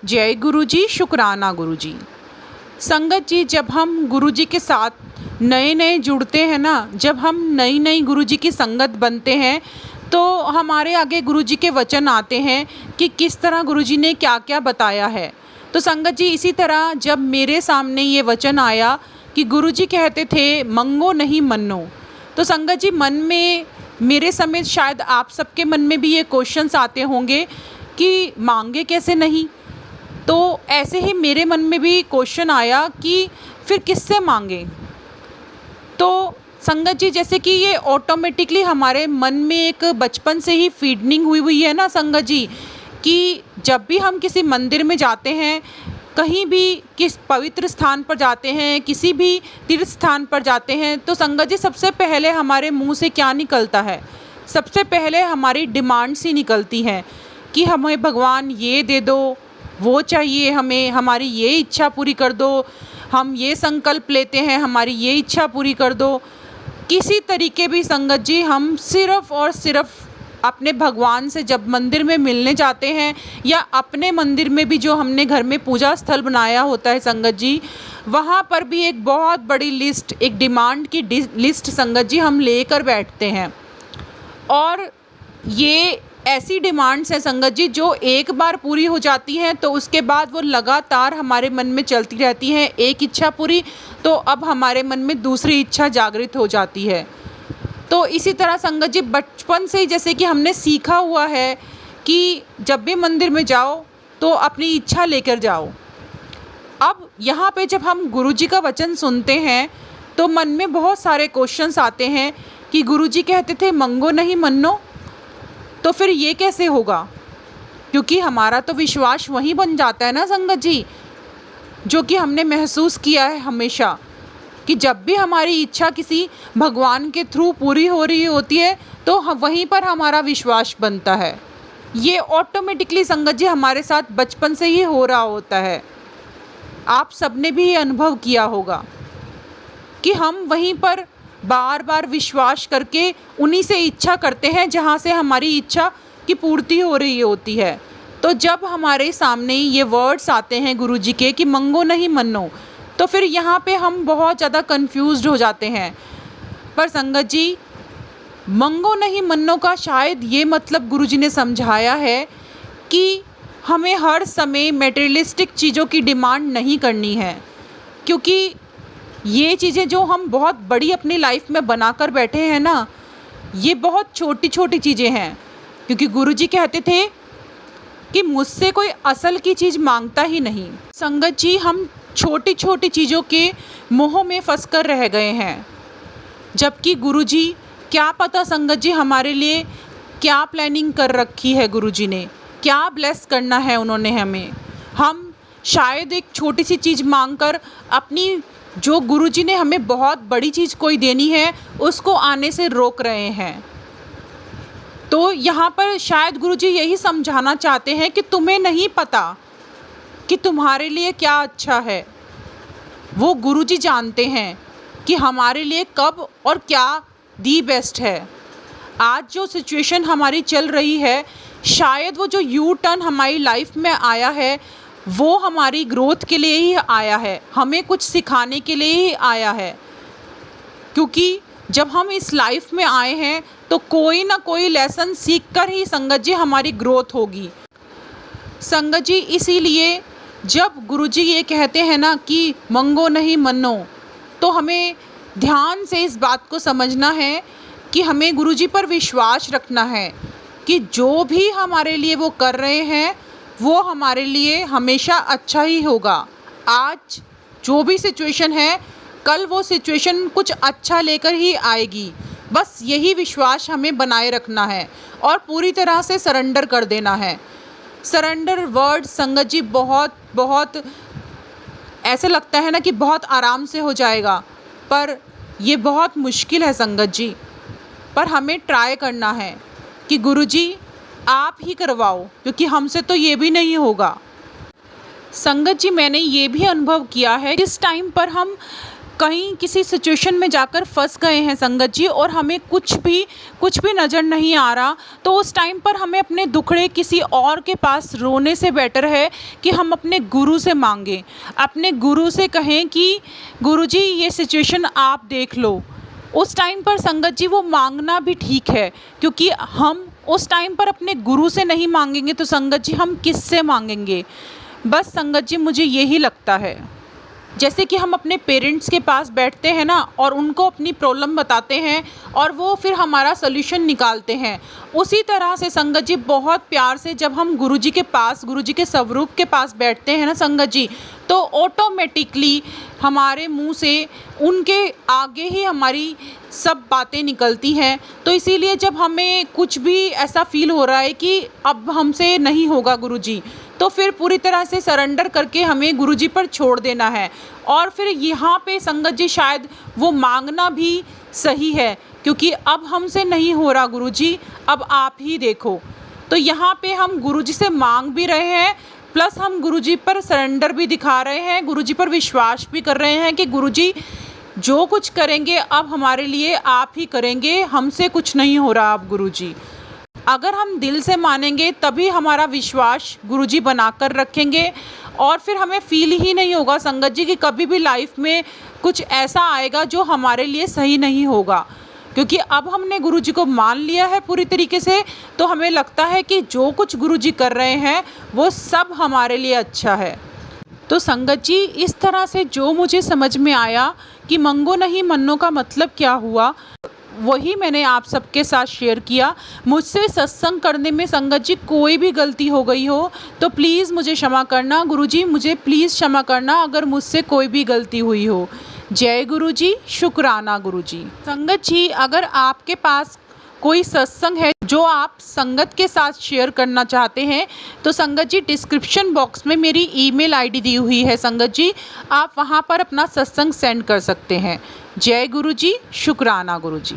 जय गुरु जी, शुक्राना गुरु जी। संगत जी, जब हम गुरु जी के साथ नए नए जुड़ते हैं ना, जब हम नई नई गुरु जी की संगत बनते हैं तो हमारे आगे गुरु जी के वचन आते हैं कि किस तरह गुरु जी ने क्या क्या बताया है। तो संगत जी, इसी तरह जब मेरे सामने ये वचन आया कि गुरु जी कहते थे मंगो नहीं मन्नो, तो संगत जी मन में मेरे समेत शायद आप सबके मन में भी ये क्वेश्चंस आते होंगे कि मांगे कैसे नहीं। तो ऐसे ही मेरे मन में भी क्वेश्चन आया कि फिर किससे मांगे। तो संगत जी, जैसे कि ये ऑटोमेटिकली हमारे मन में एक बचपन से ही फीडिंग हुई हुई है ना संगत जी, कि जब भी हम किसी मंदिर में जाते हैं, कहीं भी किस पवित्र स्थान पर जाते हैं, किसी भी तीर्थ स्थान पर जाते हैं, तो संगत जी सबसे पहले हमारे मुंह से क्या निकलता है? सबसे पहले हमारी डिमांड्स ही निकलती हैं कि हमें भगवान ये दे दो, वो चाहिए हमें, हमारी ये इच्छा पूरी कर दो, हम ये संकल्प लेते हैं, हमारी ये इच्छा पूरी कर दो। किसी तरीके भी संगत जी हम सिर्फ़ और सिर्फ अपने भगवान से जब मंदिर में मिलने जाते हैं, या अपने मंदिर में भी जो हमने घर में पूजा स्थल बनाया होता है संगत जी, वहाँ पर भी एक बहुत बड़ी लिस्ट, एक डिमांड की लिस्ट संगत जी हम लेकर बैठते हैं। और ये ऐसी डिमांड्स हैं संगत जी जो एक बार पूरी हो जाती हैं तो उसके बाद वो लगातार हमारे मन में चलती रहती हैं। एक इच्छा पूरी तो अब हमारे मन में दूसरी इच्छा जागृत हो जाती है। तो इसी तरह संगत जी बचपन से ही जैसे कि हमने सीखा हुआ है कि जब भी मंदिर में जाओ तो अपनी इच्छा लेकर जाओ। अब यहाँ पे जब हम गुरुजी का वचन सुनते हैं तो मन में बहुत सारे क्वेश्चंस आते हैं कि गुरुजी कहते थे मंगो नहीं मन्नो, तो फिर ये कैसे होगा? क्योंकि हमारा तो विश्वास वहीं बन जाता है ना संगत जी, जो कि हमने महसूस किया है हमेशा कि जब भी हमारी इच्छा किसी भगवान के थ्रू पूरी हो रही होती है तो वहीं पर हमारा विश्वास बनता है। ये ऑटोमेटिकली संगत जी हमारे साथ बचपन से ही हो रहा होता है। आप सबने भी ये अनुभव किया होगा कि हम वहीं पर बार बार विश्वास करके उन्हीं से इच्छा करते हैं जहाँ से हमारी इच्छा की पूर्ति हो रही होती है। तो जब हमारे सामने ये वर्ड्स आते हैं गुरुजी के कि मंगो नहीं मन्नो, तो फिर यहाँ पे हम बहुत ज़्यादा कंफ्यूज्ड हो जाते हैं। पर संगत जी, मंगो नहीं मन्नो का शायद ये मतलब गुरुजी ने समझाया है कि हमें हर समय मटेरियलिस्टिक चीज़ों की डिमांड नहीं करनी है, क्योंकि ये चीज़ें जो हम बहुत बड़ी अपनी लाइफ में बनाकर बैठे हैं ना, ये बहुत छोटी छोटी चीज़ें हैं। क्योंकि गुरुजी कहते थे कि मुझसे कोई असल की चीज़ मांगता ही नहीं। संगत जी, हम छोटी छोटी चीज़ों के मोह में फंस कर रह गए हैं, जबकि गुरुजी क्या पता संगत जी हमारे लिए क्या प्लानिंग कर रखी है। गुरुजी ने क्या ब्लेस करना है उन्होंने हमें। हम शायद एक छोटी सी चीज़ मांगकर अपनी जो गुरुजी ने हमें बहुत बड़ी चीज़ कोई देनी है उसको आने से रोक रहे हैं। तो यहाँ पर शायद गुरुजी यही समझाना चाहते हैं कि तुम्हें नहीं पता कि तुम्हारे लिए क्या अच्छा है। वो गुरुजी जानते हैं कि हमारे लिए कब और क्या दी बेस्ट है। आज जो सिचुएशन हमारी चल रही है, शायद वो जो यू टर्न हमारी लाइफ में आया है वो हमारी ग्रोथ के लिए ही आया है, हमें कुछ सिखाने के लिए ही आया है। क्योंकि जब हम इस लाइफ में आए हैं तो कोई ना कोई लेसन सीख कर ही संगत जी हमारी ग्रोथ होगी। संगत जी, इसीलिए जब गुरुजी ये कहते हैं ना कि मंगो नहीं मन्नो, तो हमें ध्यान से इस बात को समझना है कि हमें गुरुजी पर विश्वास रखना है कि जो भी हमारे लिए वो कर रहे हैं वो हमारे लिए हमेशा अच्छा ही होगा। आज जो भी सिचुएशन है, कल वो सिचुएशन कुछ अच्छा लेकर ही आएगी। बस यही विश्वास हमें बनाए रखना है और पूरी तरह से सरेंडर कर देना है। सरेंडर वर्ड संगत जी बहुत बहुत ऐसे लगता है ना कि बहुत आराम से हो जाएगा, पर ये बहुत मुश्किल है संगत जी। पर हमें ट्राई करना है कि गुरुजी आप ही करवाओ, क्योंकि हमसे तो ये भी नहीं होगा। संगत जी, मैंने ये भी अनुभव किया है जिस टाइम पर हम कहीं किसी सिचुएशन में जाकर फँस गए हैं संगत जी, और हमें कुछ भी नज़र नहीं आ रहा, तो उस टाइम पर हमें अपने दुखड़े किसी और के पास रोने से बेटर है कि हम अपने गुरु से मांगें, अपने गुरु से कहें कि गुरुजी ये सिचुएशन आप देख लो। उस टाइम पर संगत जी वो मांगना भी ठीक है, क्योंकि हम उस टाइम पर अपने गुरु से नहीं मांगेंगे तो संगत जी हम किससे मांगेंगे। बस संगत जी मुझे यही लगता है, जैसे कि हम अपने पेरेंट्स के पास बैठते हैं ना, और उनको अपनी प्रॉब्लम बताते हैं और वो फिर हमारा सॉल्यूशन निकालते हैं, उसी तरह से संगत जी बहुत प्यार से जब हम गुरुजी के पास, गुरुजी के स्वरूप के पास बैठते हैं ना संगत जी, तो ऑटोमेटिकली हमारे मुंह से उनके आगे ही हमारी सब बातें निकलती हैं। तो इसीलिए जब हमें कुछ भी ऐसा फील हो रहा है कि अब हमसे नहीं होगा गुरुजी, तो फिर पूरी तरह से सरेंडर करके हमें गुरुजी पर छोड़ देना है। और फिर यहाँ पे संगत जी शायद वो मांगना भी सही है, क्योंकि अब हमसे नहीं हो रहा गुरुजी, अब आप ही देखो। तो यहाँ पे हम गुरुजी से मांग भी रहे हैं, प्लस हम गुरुजी पर सरेंडर भी दिखा रहे हैं, गुरुजी पर विश्वास भी कर रहे हैं कि गुरुजी जो कुछ करेंगे अब हमारे लिए आप ही करेंगे, हमसे कुछ नहीं हो रहा अब गुरुजी। अगर हम दिल से मानेंगे तभी हमारा विश्वास गुरुजी बनाकर रखेंगे, और फिर हमें फील ही नहीं होगा संगत जी कि कभी भी लाइफ में कुछ ऐसा आएगा जो हमारे लिए सही नहीं होगा, क्योंकि अब हमने गुरुजी को मान लिया है पूरी तरीके से। तो हमें लगता है कि जो कुछ गुरुजी कर रहे हैं वो सब हमारे लिए अच्छा है। तो संगत जी इस तरह से जो मुझे समझ में आया कि मंगो नहीं मन्नो का मतलब क्या हुआ, वही मैंने आप सबके साथ शेयर किया। मुझसे सत्संग करने में संगत जी कोई भी गलती हो गई हो तो प्लीज़ मुझे क्षमा करना गुरुजी, मुझे प्लीज़ क्षमा करना अगर मुझसे कोई भी गलती हुई हो। जय गुरुजी, शुक्राना गुरुजी। संगत जी अगर आपके पास कोई सत्संग है जो आप संगत के साथ शेयर करना चाहते हैं तो संगत जी डिस्क्रिप्शन बॉक्स में मेरी ईमेल आईडी दी हुई है संगत जी, आप वहां पर अपना सत्संग सेंड कर सकते हैं। जय गुरुजी, शुक्राना गुरुजी।